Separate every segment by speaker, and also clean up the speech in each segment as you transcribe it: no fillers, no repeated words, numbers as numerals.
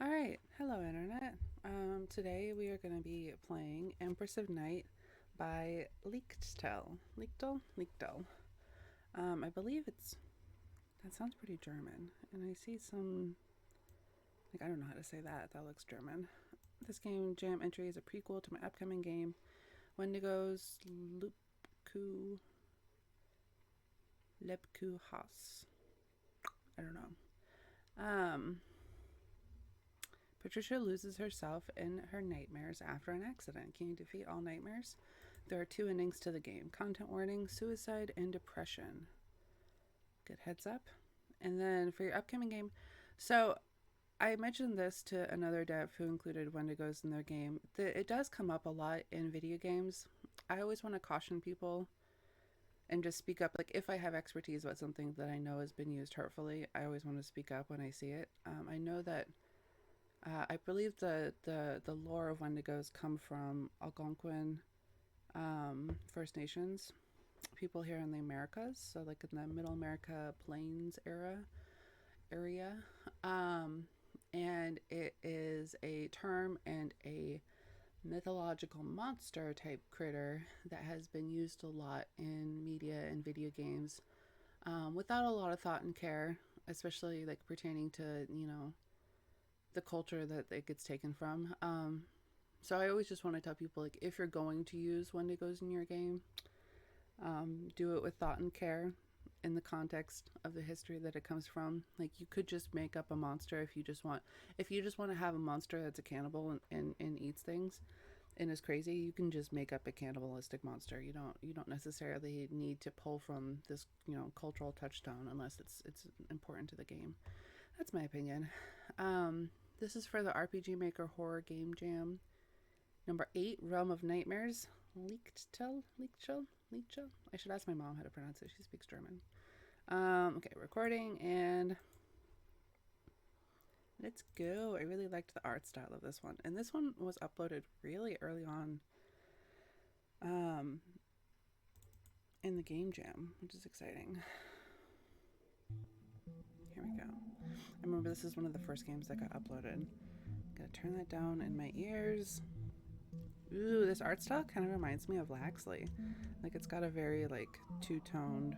Speaker 1: Alright, hello internet. Today we are going to be playing Empress of Night by Lichtel. Lichtel. I believe that sounds pretty German. And I see some, I don't know how to say that. That looks German. This game jam entry is a prequel to my upcoming game, Wendigo's Lepku, Lepku Haas. I don't know. Patricia loses herself in her nightmares after an accident. Can you defeat all nightmares? There are two endings to the game. Content warning, suicide, and depression. Good heads up. And then for your upcoming game, so I mentioned this to another dev who included Wendigos in their game. It does come up a lot in video games. I always want to caution people and just speak up. Like if I have expertise about something that I know has been used hurtfully, I always want to speak up when I see it. I know that I believe the lore of Wendigos come from Algonquin First Nations people here in the Americas, so like in the Middle America Plains area, and it is a term and a mythological monster type critter that has been used a lot in media and video games, without a lot of thought and care, especially like pertaining to the culture that it gets taken from. So I always just want to tell people, like, if you're going to use Wendigos in your game, do it with thought and care in the context of the history that it comes from. Like, you could just make up a monster if you just want to have a monster that's a cannibal and eats things and is crazy. You can just make up a cannibalistic monster. You don't necessarily need to pull from this cultural touchstone unless it's important to the game. That's my opinion. This is for the RPG Maker Horror Game Jam. Number 8, Realm of Nightmares. Lichtel? I should ask my mom how to pronounce it. She speaks German. Okay, recording, and let's go. I really liked the art style of this one. And this one was uploaded really early on in the game jam, which is exciting. Here we go. I remember this is one of the first games that got uploaded. Gotta turn that down in my ears. Ooh, this art style kind of reminds me of Laxley. Like, it's got a very, like, two-toned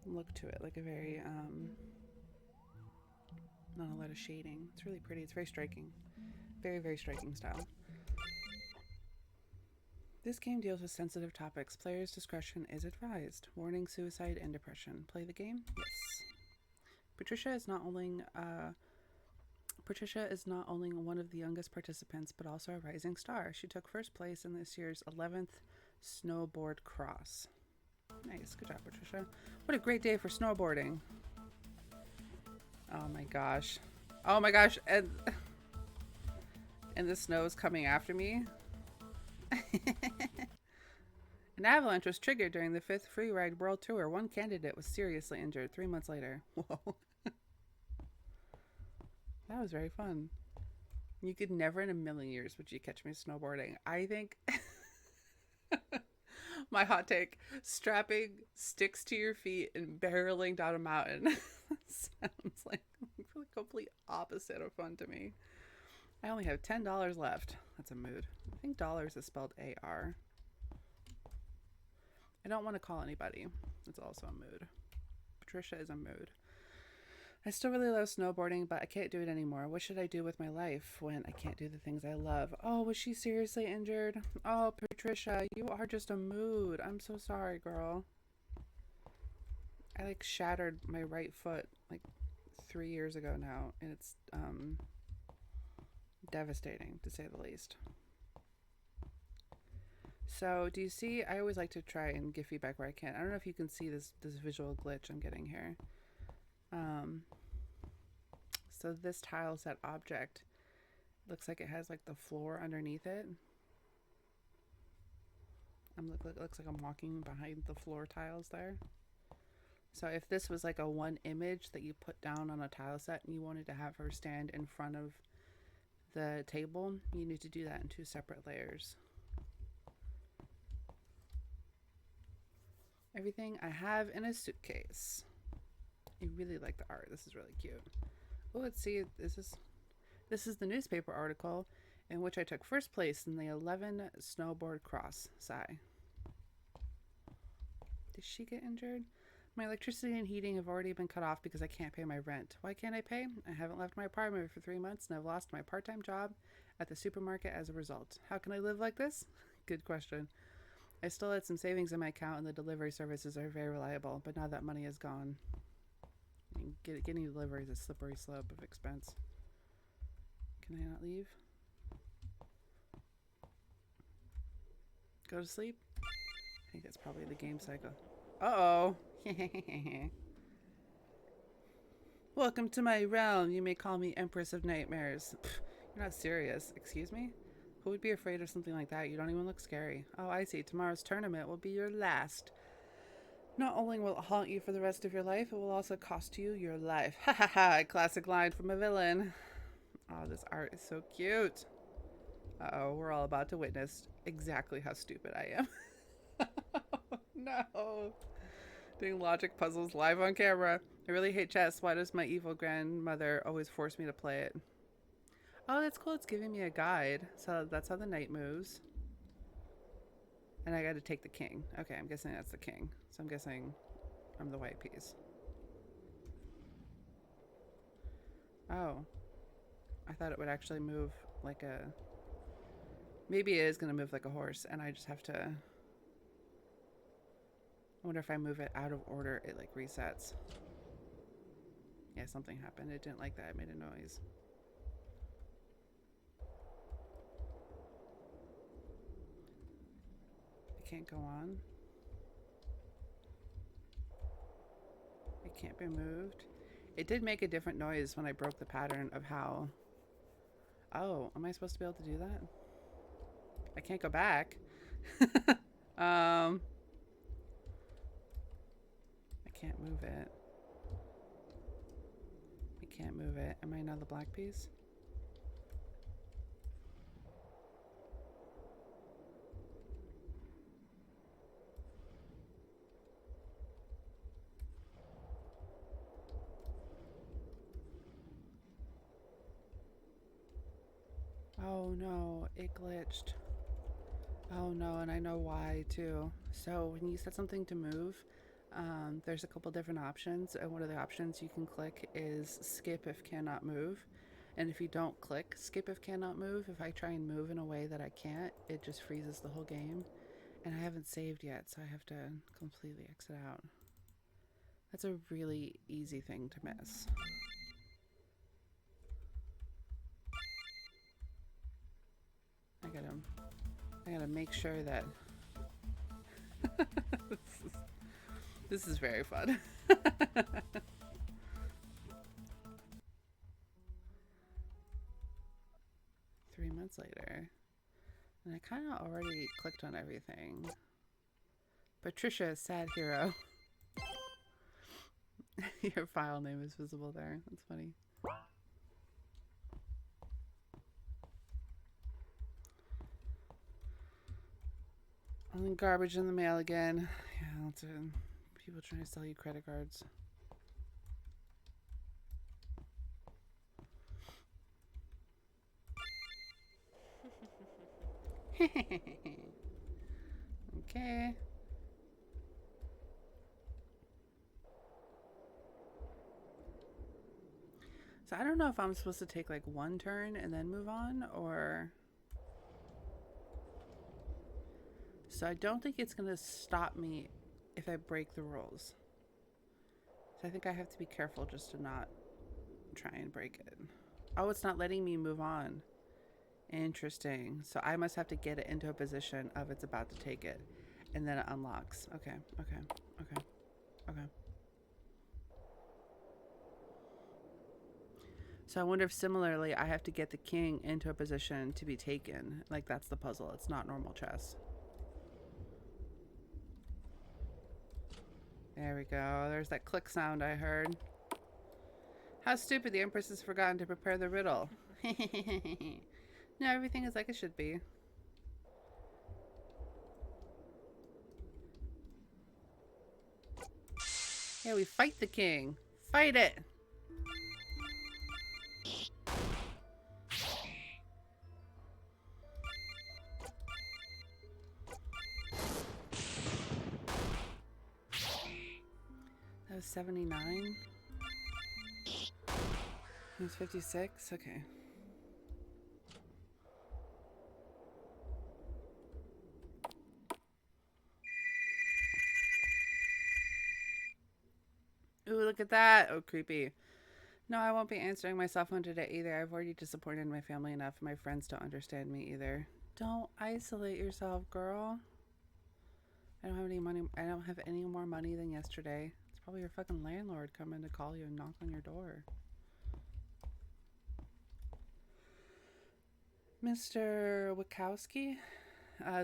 Speaker 1: look to it. Like a very, not a lot of shading. It's really pretty. It's very striking. Very, very striking style. This game deals with sensitive topics. Players' discretion is advised. Warning, suicide, and depression. Play the game? Yes. Patricia is not only one of the youngest participants, but also a rising star. She took first place in this year's 11th Snowboard Cross. Nice. Good job, Patricia. What a great day for snowboarding. Oh my gosh. Oh my gosh. And the snow is coming after me. An avalanche was triggered during the 5th Freeride World Tour. One candidate was seriously injured 3 months later. Whoa. That was very fun. You could never in a million years would you catch me snowboarding. I think my hot take, strapping sticks to your feet and barreling down a mountain sounds like the complete opposite of fun to me. I only have $10 left. That's a mood. I think dollars is spelled A-R. I don't want to call anybody. It's also a mood. Patricia is a mood. I still really love snowboarding, but I can't do it anymore. What should I do with my life when I can't do the things I love? Oh, was she seriously injured? Oh, Patricia, you are just a mood. I'm so sorry, girl. I like shattered my right foot like 3 years ago now, and it's devastating to say the least. So, do you see? I always like to try and give feedback where I can. I don't know if you can see this visual glitch I'm getting here. So this tile set object looks like it has like the floor underneath it. It looks like I'm walking behind the floor tiles there. So if this was like a one image that you put down on a tile set and you wanted to have her stand in front of the table, you need to do that in 2 separate layers. Everything I have in a suitcase. I really like the art. This is really cute. Oh, let's see. This is the newspaper article in which I took first place in the 11 snowboard cross. Sigh. Did she get injured? My electricity and heating have already been cut off because I can't pay my rent. Why can't I pay? I haven't left my apartment for 3 months and I've lost my part-time job at the supermarket as a result. How can I live like this? Good question. I still had some savings in my account and the delivery services are very reliable, but now that money is gone. Getting delivery is a slippery slope of expense. Can I not leave? Go to sleep? I think that's probably the game cycle. Uh-oh. Welcome to my realm. You may call me Empress of Nightmares. Pfft, you're not serious. Excuse me? Who would be afraid of something like that? You don't even look scary. Oh, I see. Tomorrow's tournament will be your last. Not only will it haunt you for the rest of your life, it will also cost you your life. Ha ha ha, a classic line from a villain. Oh, this art is so cute. Uh-oh, we're all about to witness exactly how stupid I am. No. Doing logic puzzles live on camera. I really hate chess. Why does my evil grandmother always force me to play it? Oh, that's cool. It's giving me a guide. So that's how the knight moves. And I got to take the king. Okay, I'm guessing that's the king. So I'm guessing I'm the white piece. Oh. I thought it would actually move like a... Maybe it is going to move like a horse, and I just have to... I wonder if I move it out of order, it like resets. Yeah, something happened. It didn't like that. It made a noise. It can't go on. It can't be moved. It did make a different noise when I broke the pattern of how... Oh, am I supposed to be able to do that? I can't go back. I can't move it. I can't move it. Am I now the black piece? Oh no, it glitched. Oh no, and I know why too. So when you set something to move, there's a couple different options, and one of the options you can click is skip if cannot move. And if you don't click skip if cannot move, if I try and move in a way that I can't, it just freezes the whole game. And I haven't saved yet, so I have to completely exit out. That's a really easy thing to miss. I gotta make sure that this is very fun. 3 months later. And I kind of already clicked on everything. Patricia, sad hero. Your file name is visible there. That's funny. Only garbage in the mail again. Yeah, lots of people trying to sell you credit cards. Okay. So I don't know if I'm supposed to take like one turn and then move on, or... So I don't think it's going to stop me if I break the rules. So I think I have to be careful just to not try and break it. Oh, it's not letting me move on. Interesting. So I must have to get it into a position of it's about to take it. And then it unlocks. Okay, okay, okay, okay. So I wonder if similarly I have to get the king into a position to be taken. Like that's the puzzle. It's not normal chess. There we go. There's that click sound I heard. How stupid, the Empress has forgotten to prepare the riddle. No, everything is like it should be. Yeah, we fight the king. Fight it! 79? He's 56? Okay. Ooh, look at that. Oh, creepy. No, I won't be answering my cell phone today either. I've already disappointed my family enough. My friends don't understand me either. Don't isolate yourself, girl. I don't have any money. I don't have any more money than yesterday. It's probably your fucking landlord coming to call you and knock on your door. Mr. Wachowski,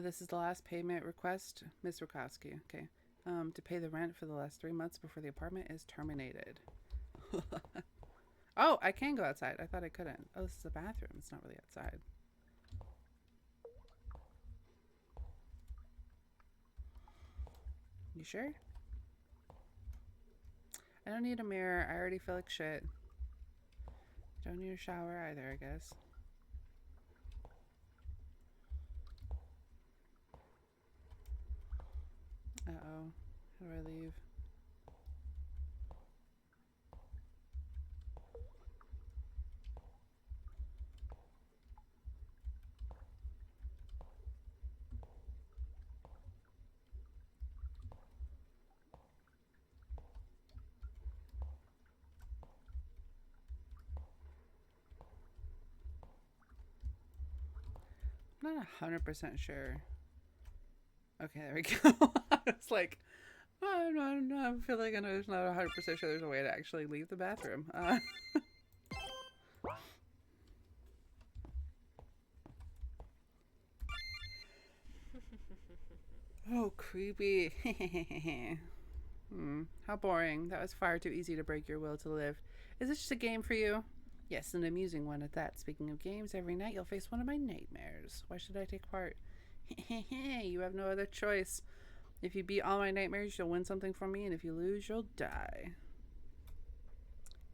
Speaker 1: this is the last payment request. Ms. Wachowski, okay. To pay the rent for the last 3 months before the apartment is terminated. Oh, I can go outside. I thought I couldn't. Oh, this is a bathroom. It's not really outside. You sure? I don't need a mirror. I already feel like shit. Don't need a shower either, I guess. Uh-oh. How do I leave? I'm not 100% sure. Okay, there we go. I was like, I feel like I know there's not 100% sure there's a way to actually leave the bathroom. Oh, creepy. How boring. That was far too easy to break your will to live. Is this just a game for you? Yes, an amusing one at that. Speaking of games, every night you'll face one of my nightmares. Why should I take part? You have no other choice. If you beat all my nightmares, you'll win something from me, and if you lose, you'll die.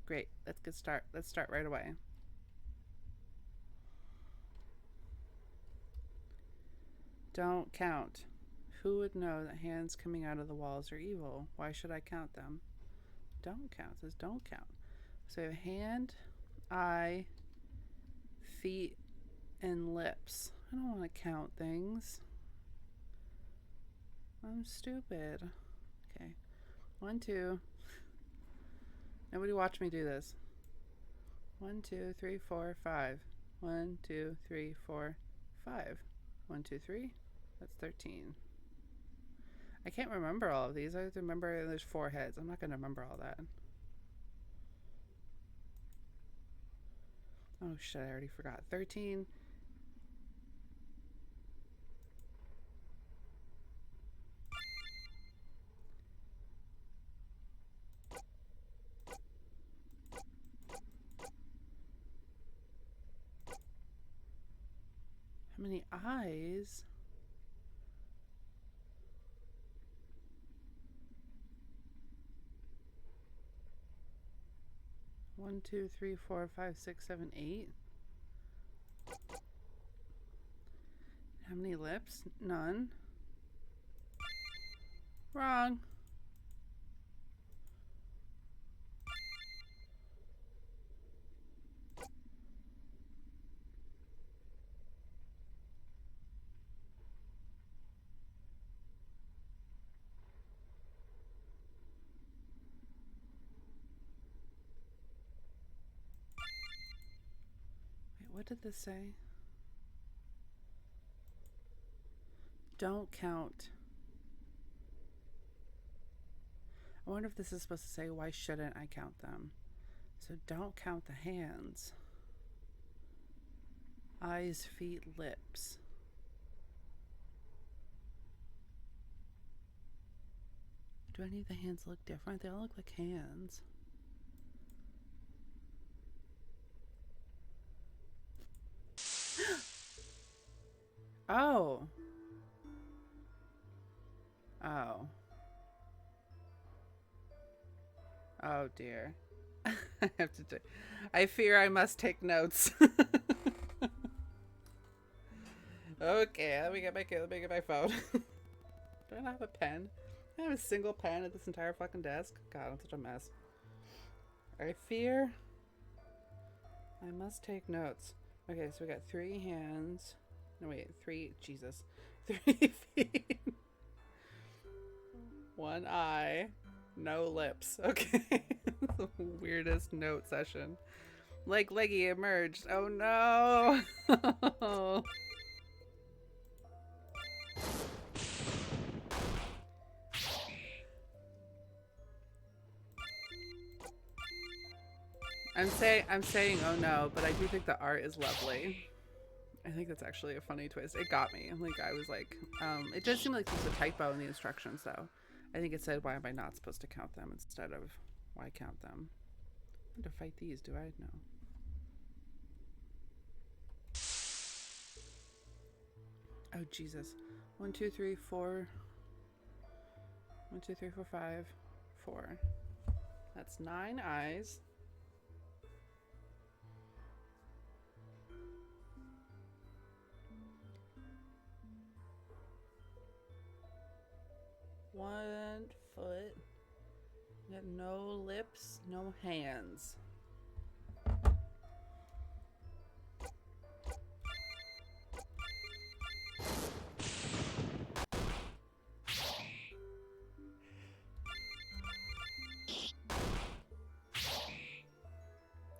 Speaker 1: Great. Let's get start. Let's start right away. Don't count. Who would know that hands coming out of the walls are evil? Why should I count them? Don't count. It says don't count. So hand, eye, feet, and lips. I don't want to count things. I'm stupid. Okay. 1, 2. Nobody watch me do this. 1, 2, 3, 4, 5. 1, 2, 3, 4, 5. 1, 2, 3. That's 13. I can't remember all of these. I have to remember there's 4 heads. I'm not going to remember all that. Oh shit, I already forgot. 13. How many eyes? One, 2, 3, 4, 5, 6, 7, 8. How many lips? None. Wrong. Wait, what did this say? Don't count. I wonder if this is supposed to say, why shouldn't I count them? So don't count the hands. Eyes, feet, lips. Do any of the hands look different? They all look like hands. Oh. Oh. Oh dear. I have to I fear I must take notes. Okay, let me get my phone. Do I not have a pen? I have a single pen at this entire fucking desk. God, I'm such a mess. I fear I must take notes. Okay, so we got 3 hands. No, wait, 3. Jesus. 3 feet. 1 eye. No lips. Okay. The weirdest note session. Like Leggy emerged. Oh no. I'm saying oh no, but I do think the art is lovely. I think that's actually a funny twist. It got me. Like I was like, it does seem like there's a typo in the instructions though. I think it said why am I not supposed to count them instead of why count them. I want to fight these, do I? No. Oh Jesus. 1, 2, 3, 4. 1, 2, 3, 4, 5, 4. That's 9 eyes. One foot. You got no lips, no hands.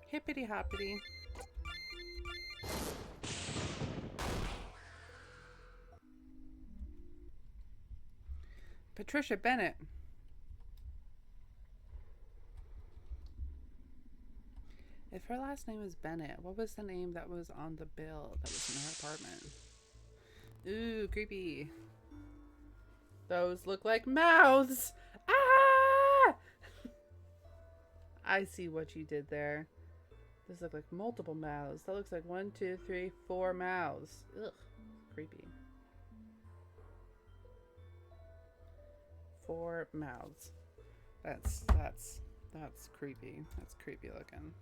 Speaker 1: Hippity hoppity. Patricia Bennett. If her last name is Bennett, what was the name that was on the bill that was in her apartment? Ooh, creepy. Those look like mouths. Ah! I see what you did there. Those look like multiple mouths. That looks like 1, 2, 3, 4 mouths. Ugh, creepy. 4 mouths. That's creepy. That's creepy looking.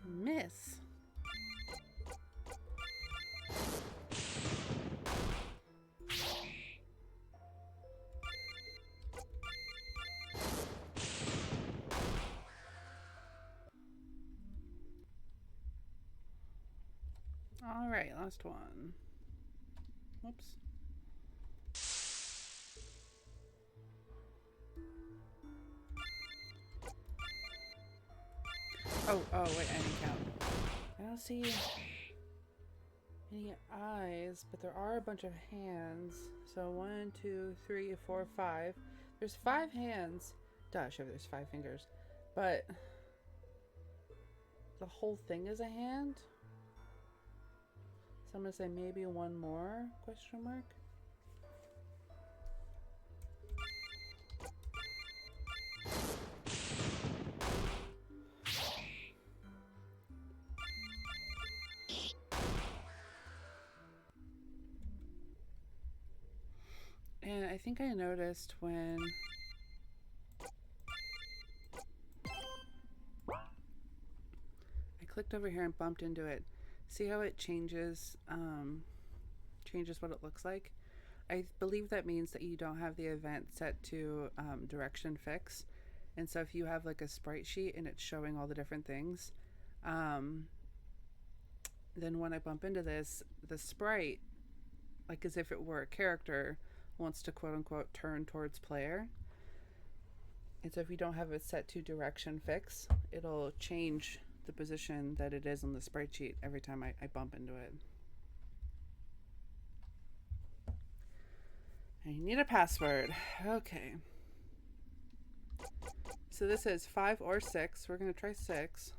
Speaker 1: Miss. All right, last one. Whoops. Oh, wait, I didn't count. I don't see any eyes, but there are a bunch of hands. So 1, 2, 3, 4, 5. There's 5 hands. Duh, sure, there's 5 fingers. But the whole thing is a hand? So I'm gonna say maybe one more, question mark? And I think I noticed when I clicked over here and bumped into it, see how it changes changes what it looks like? I believe that means that you don't have the event set to direction fix. And so if you have like a sprite sheet and it's showing all the different things, then when I bump into this, the sprite, like as if it were a character, wants to quote unquote turn towards player. And so if you don't have it set to direction fix, it'll change the position that it is on the sprite sheet every time I bump into it. I need a password. Okay. So this is 5 or 6. We're going to try 6.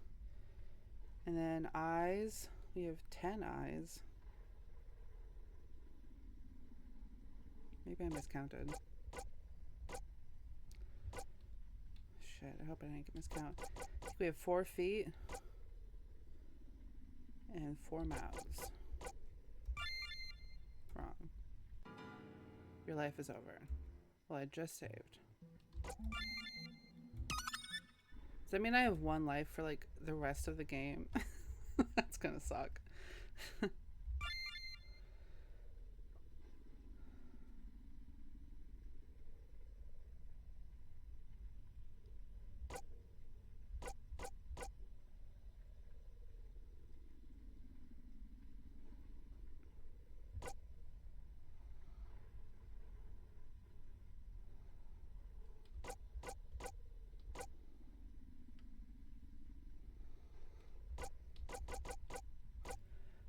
Speaker 1: And then eyes. We have 10 eyes. Maybe I miscounted. Shit, I hope I didn't get miscount. I think we have 4 feet. And 4 mouths. Wrong. Your life is over. Well, I just saved. Does that mean I have 1 life for like the rest of the game? That's gonna suck.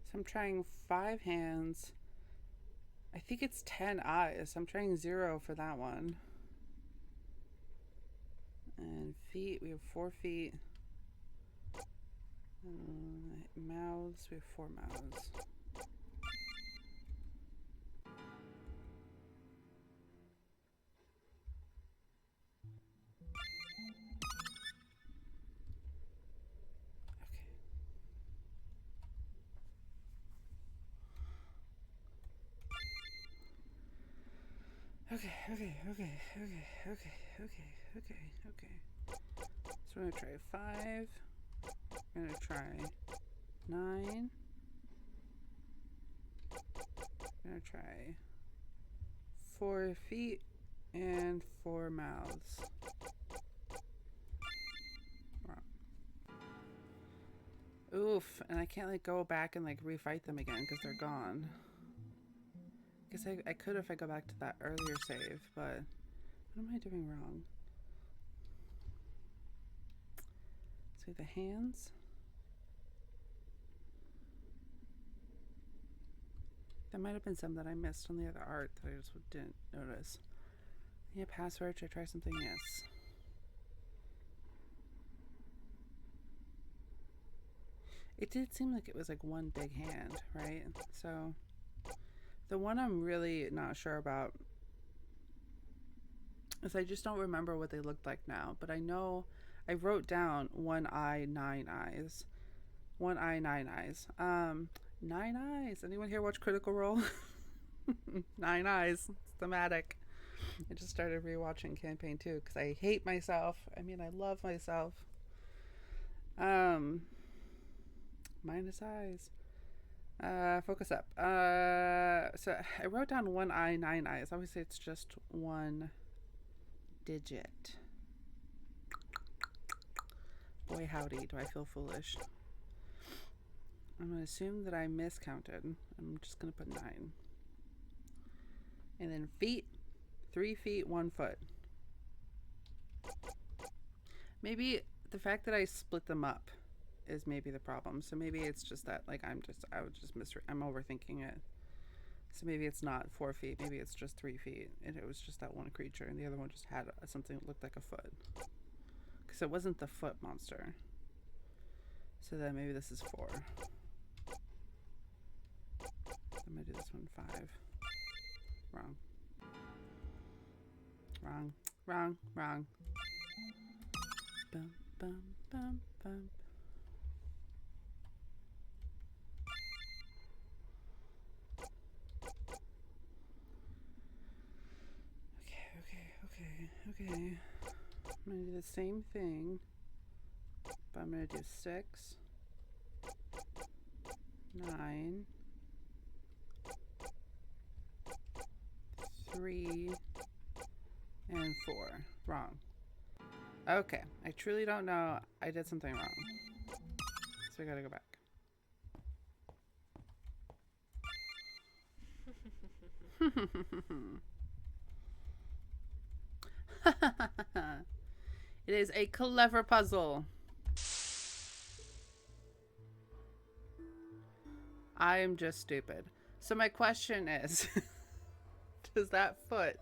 Speaker 1: So I'm trying 5 hands. I think it's 10 eyes. I'm trying 0 for that one. And feet, we have 4 feet. Mouths, we have 4 mouths. Okay. Okay. So we're gonna try 5. We're gonna try 9. We're gonna try 4 feet and 4 mouths. Wrong. Oof, and I can't like go back and like refight them again because they're gone. I guess I could if I go back to that earlier save, but what am I doing wrong? So the hands. There might have been some that I missed on the other art that I just didn't notice. Yeah, password. Should I try something? Yes. It did seem like it was like one big hand, right? So the one I'm really not sure about is I just don't remember what they looked like now, but I know I wrote down 1 eye, 9 eyes. 1 eye, 9 eyes. 9 eyes. Anyone here watch Critical Role? 9 eyes. It's thematic. I just started rewatching Campaign 2 because I hate myself. I mean, I love myself. Minus eyes. Focus up. So I wrote down 1 eye, 9 eyes. Obviously, it's just 1 digit. Boy, howdy, do I feel foolish. I'm going to assume that I miscounted. I'm just going to put 9. And then feet, 3 feet, 1 foot. Maybe the fact that I split them up is maybe the problem. So maybe it's just that like I'm overthinking it. So maybe it's not 4 feet. Maybe it's just 3 feet. And it was just that one creature. And the other one just had something that looked like a foot. Because it wasn't the foot monster. So then maybe this is 4. I'm going to do this one 5. Wrong. Wrong. Wrong. Wrong. Bum, bum, bum, bum. Okay. I'm going to do the same thing, but I'm going to do 6, 9, 3, and 4. Wrong. Okay, I truly don't know. I did something wrong. So we gotta go back. It is a clever puzzle. I am just stupid. So my question is, does that foot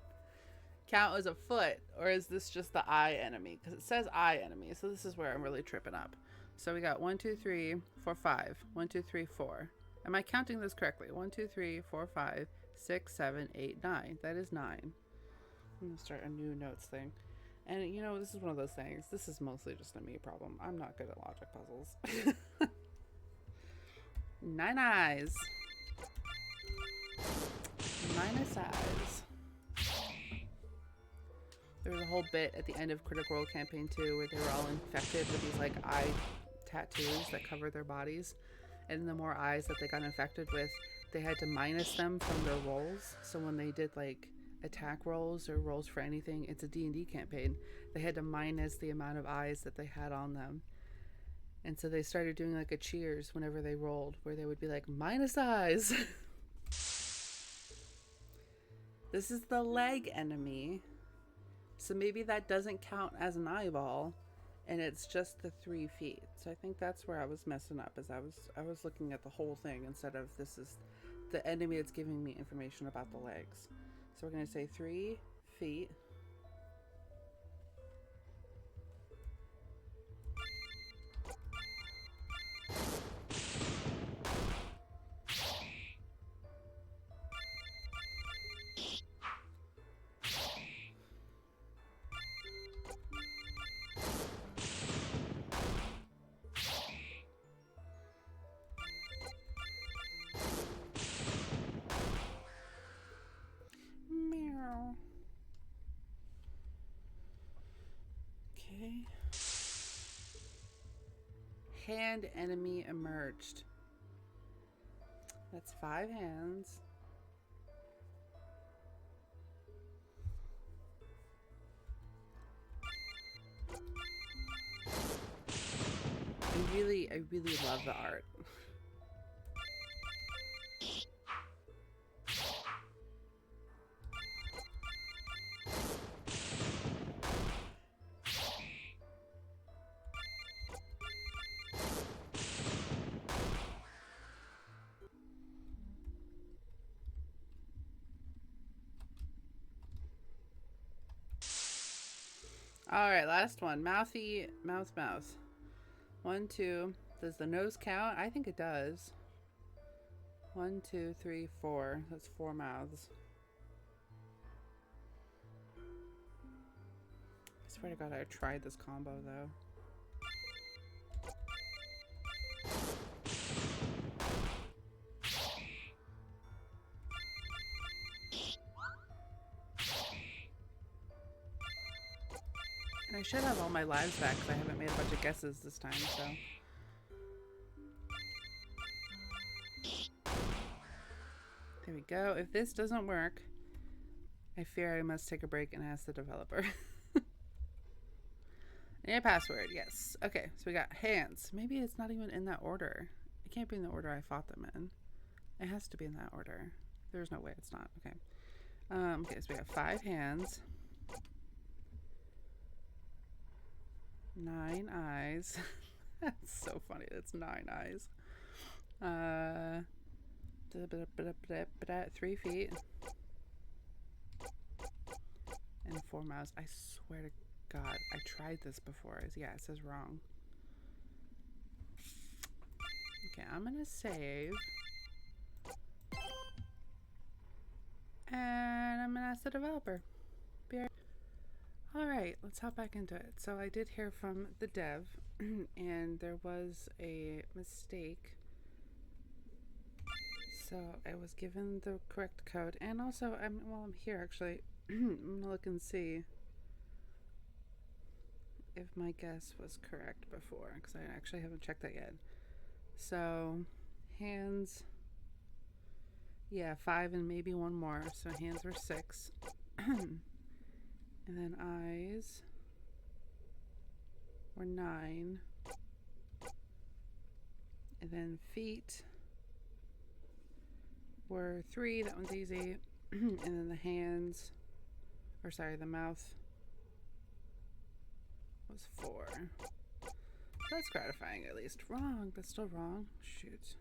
Speaker 1: count as a foot, or is this just the eye enemy? Because it says eye enemy, so this is where I'm really tripping up. So we got 1, 2, 3, 4, 5. 1, 2, 3, 4. Am I counting this correctly? 1, 2, 3, 4, 5, 6, 7, 8, 9. That is 9. I'm gonna start a new notes thing. And you know, this is one of those things. This is mostly just a me problem. I'm not good at logic puzzles. 9 eyes. Minus eyes. There was a whole bit at the end of Critical Role Campaign 2 where they were all infected with these like eye tattoos that covered their bodies, and the more eyes that they got infected with, they had to minus them from their rolls. So when they did like attack rolls or rolls for anything, it's a D&D campaign, they had to minus the amount of eyes that they had on them. And so they started doing like a cheers whenever they rolled, where they would be like, minus eyes. This is the leg enemy, so maybe that doesn't count as an eyeball, and it's just the 3 feet. So I think that's where I was messing up, as I was looking at the whole thing instead of this is the enemy that's giving me information about the legs. So we're going to say 3 feet. Meow. Okay. Hand enemy emerged. That's 5 hands. I really love the art. All right, last one. Mouthy, mouth. 1, 2. Does the nose count? I think it does. 1, 2, 3, 4. That's 4 mouths. I swear to God, I tried this combo though. And I should have all my lives back because I haven't made a bunch of guesses this time, so. There we go. If this doesn't work, I fear I must take a break and ask the developer. Yeah, password, yes. Okay, so we got hands. Maybe it's not even in that order. It can't be in the order I fought them in. It has to be in that order. There's no way it's not. Okay. Okay, so we have 5 hands. 9 eyes. That's so funny. That's 9 eyes. 3 feet. And 4 mouths. I swear to God, I tried this before. Yeah, it says wrong. Okay, I'm gonna save. And I'm gonna ask the developer. Alright, let's hop back into it. So I did hear from the dev, and there was a mistake. So I was given the correct code, and also, while I'm here actually, I'm gonna look and see if my guess was correct before, because I actually haven't checked that yet. So, hands, yeah, 5 and maybe 1 more. So hands were 6. And then eyes were 9. And then feet were 3. That one's easy. And then the hands, or sorry, the mouth was 4. That's gratifying, at least. Wrong. That's still wrong. Shoot.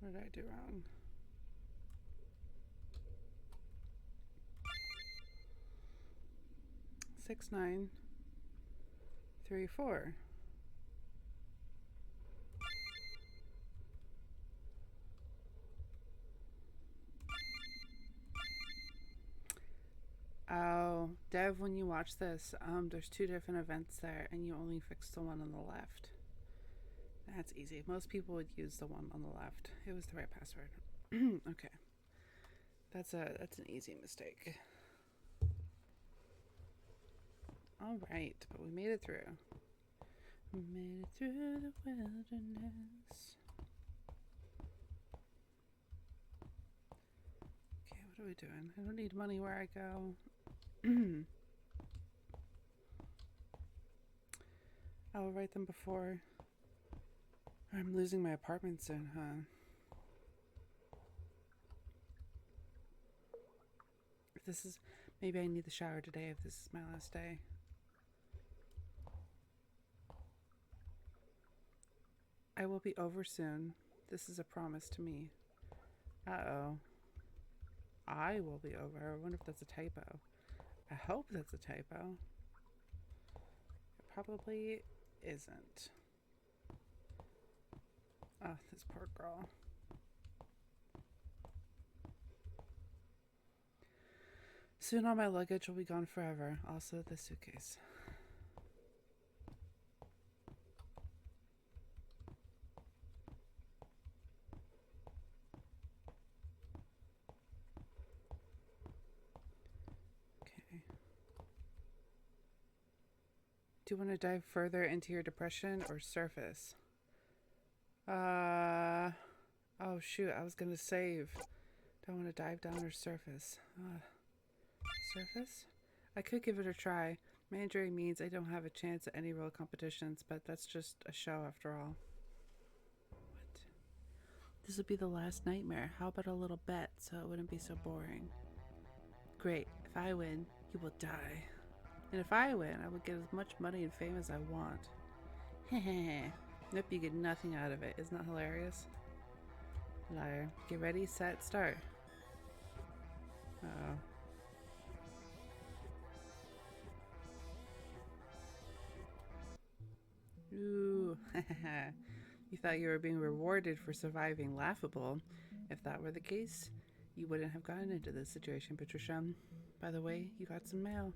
Speaker 1: What did I do wrong? Six, 9, 3, 4. Oh, Dev, when you watch this, there's 2 different events there, and you only fixed the one on the left. That's easy. Most people would use the one on the left. It was the right password. Okay. That's an easy mistake. All right, but we made it through. We made it through the wilderness. Okay, what are we doing? I don't need money where I go. I will write them before. I'm losing my apartment soon, huh? If this is... Maybe I need the shower today if this is my last day. I will be over soon. This is a promise to me. Uh-oh. I will be over. I wonder if that's a typo. I hope that's a typo. It probably isn't. Oh, this poor girl. Soon all my luggage will be gone forever. Also the suitcase. Okay. Do you want to dive further into your depression or surface? Oh shoot, I was gonna save. Do I want to dive down or surface? Surface? I could give it a try. My injury means I don't have a chance at any real competitions, but that's just a show after all. What? This would be the last nightmare. How about a little bet so it wouldn't be so boring? Great. If I win, you will die. And if I win, I will get as much money and fame as I want. Heh. Nope, you get nothing out of it. Isn't that hilarious? Liar. Get ready, set, start. Uh-oh. Ooh. You thought you were being rewarded for surviving. Laughable. If that were the case, you wouldn't have gotten into this situation, Patricia. By the way, you got some mail.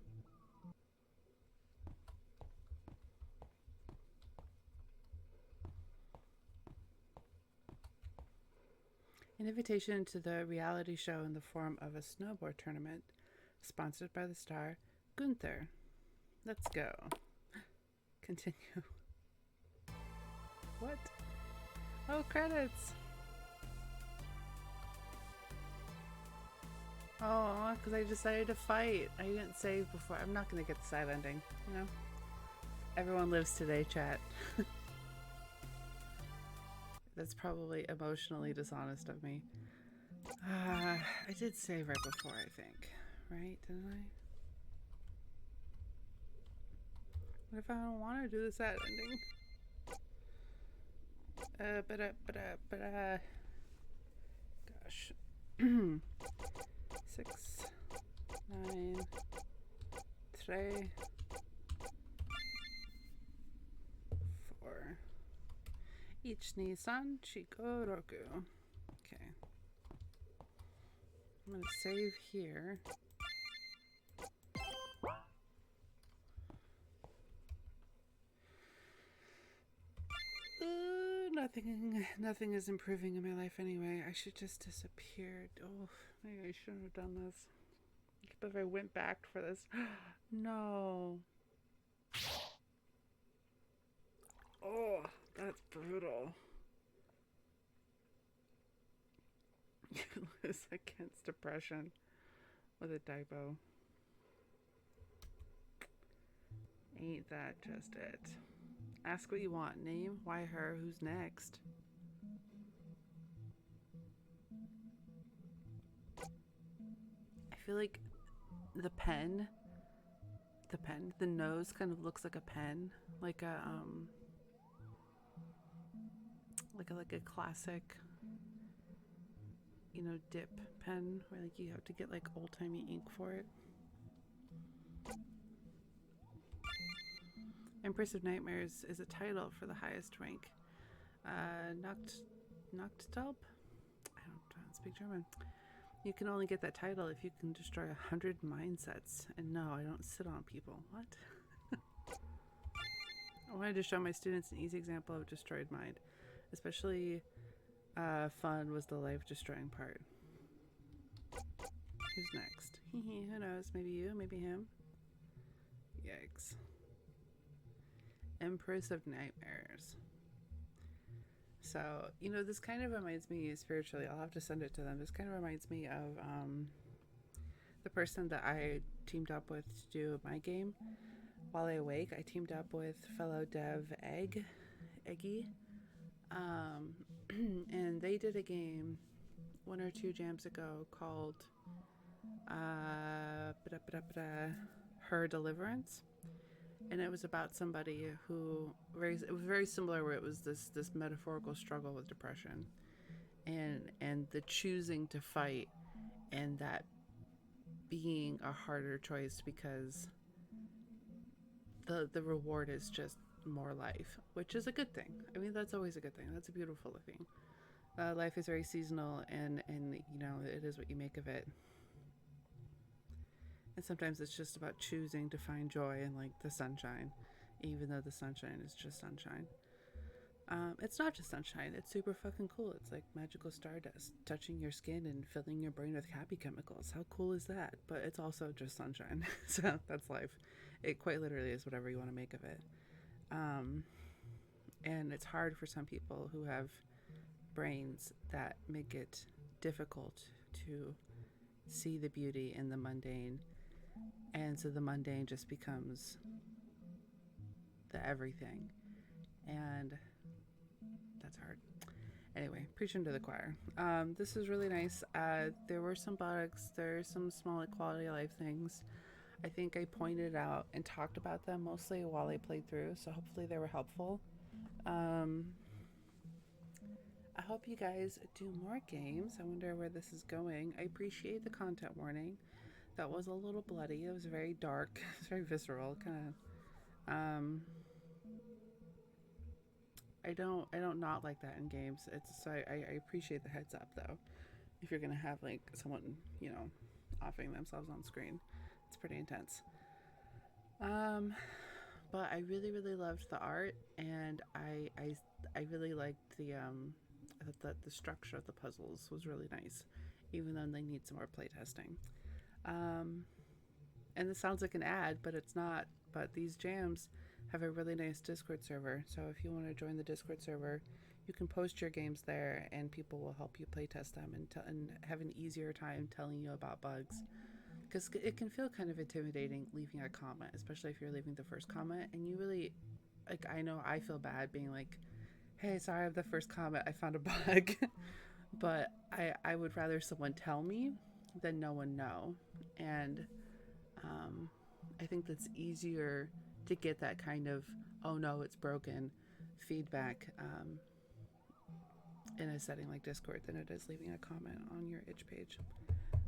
Speaker 1: An invitation to the reality show in the form of a snowboard tournament, sponsored by the star Gunther. Let's go. Continue. What? Oh, credits! Oh, because I decided to fight. I didn't save before. I'm not going to get the side ending, you know? Everyone lives today, chat. That's probably emotionally dishonest of me. I did save right before, I think. Right? Didn't I? What if I don't want to do the side ending? Gosh. 6, 9, 3, 4. Ichi-ni-san Chiko-roku. Okay. I'm going to save here. Nothing is improving in my life anyway. I should just disappear. Oh, maybe I shouldn't have done this. But if I went back for this. No. Oh, that's brutal. You lose against depression with a typo. Ain't that just it? Ask what you want. Name, why her, who's next? I feel like the nose kind of looks like a pen, like a like a classic, you know, dip pen where like you have to get like old-timey ink for it. Empress of Nightmares is a title for the highest rank. Nachtstalb? I don't speak German. You can only get that title if you can destroy 100 mindsets. And no, I don't sit on people. What? I wanted to show my students an easy example of destroyed mind. Especially fun was the life-destroying part. Who's next? Who knows? Maybe you, maybe him. Yikes. Empress of Nightmares. So, this kind of reminds me spiritually. I'll have to send it to them. This kind of reminds me of the person that I teamed up with to do my game. While I Awake, I teamed up with fellow dev Eggy. Um, and they did a game 1 or 2 jams ago called uh, Her Deliverance. And it was about somebody who it was very similar, where it was this metaphorical struggle with depression, and the choosing to fight, and that being a harder choice because the reward is just more life, which is a good thing. I mean, that's always a good thing. That's a beautiful thing. Life is very seasonal, and it is what you make of it. And sometimes it's just about choosing to find joy in like the sunshine, even though the sunshine is just sunshine. It's not just sunshine. It's super fucking cool. It's like magical stardust touching your skin and filling your brain with happy chemicals. How cool is that? But it's also just sunshine. So that's life. It quite literally is whatever you want to make of it. Um, and it's hard for some people who have brains that make it difficult to see the beauty in the mundane. And so the mundane just becomes the everything. And that's hard. Anyway, preaching to the choir. This is really nice. There were some bugs. There's some small quality of life things. I think I pointed out and talked about them mostly while I played through, so hopefully they were helpful. Um, I hope you guys do more games. I wonder where this is going. I appreciate the content warning. That was a little bloody. It was very dark. It was very visceral. Kind of. I don't not like that in games. It's so I appreciate the heads up though. If you're gonna have like someone offing themselves on screen, it's pretty intense. Um, but I really loved the art, and I really liked I thought that the structure of the puzzles was really nice, even though they need some more playtesting. Um, and this sounds like an ad, but it's not. But these jams have a really nice Discord server, so if you want to join the Discord server, you can post your games there, and people will help you playtest them and have an easier time telling you about bugs. Because it can feel kind of intimidating leaving a comment, especially if you're leaving the first comment, and you really, like, I know I feel bad being like, hey, sorry, I have the first comment, I found a bug. But I would rather someone tell me than no one know. And um, I think that's easier to get that kind of, oh no, it's broken feedback in a setting like Discord than it is leaving a comment on your itch page.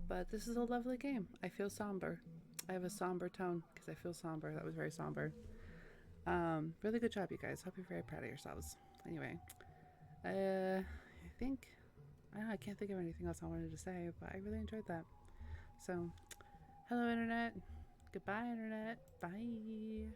Speaker 1: But this is a lovely game. I feel somber. I have a somber tone because I feel somber. That was very somber. Really good job, you guys. Hope you're very proud of yourselves. Anyway, I think I can't think of anything else I wanted to say, but I really enjoyed that. So, hello, Internet. Goodbye, Internet. Bye.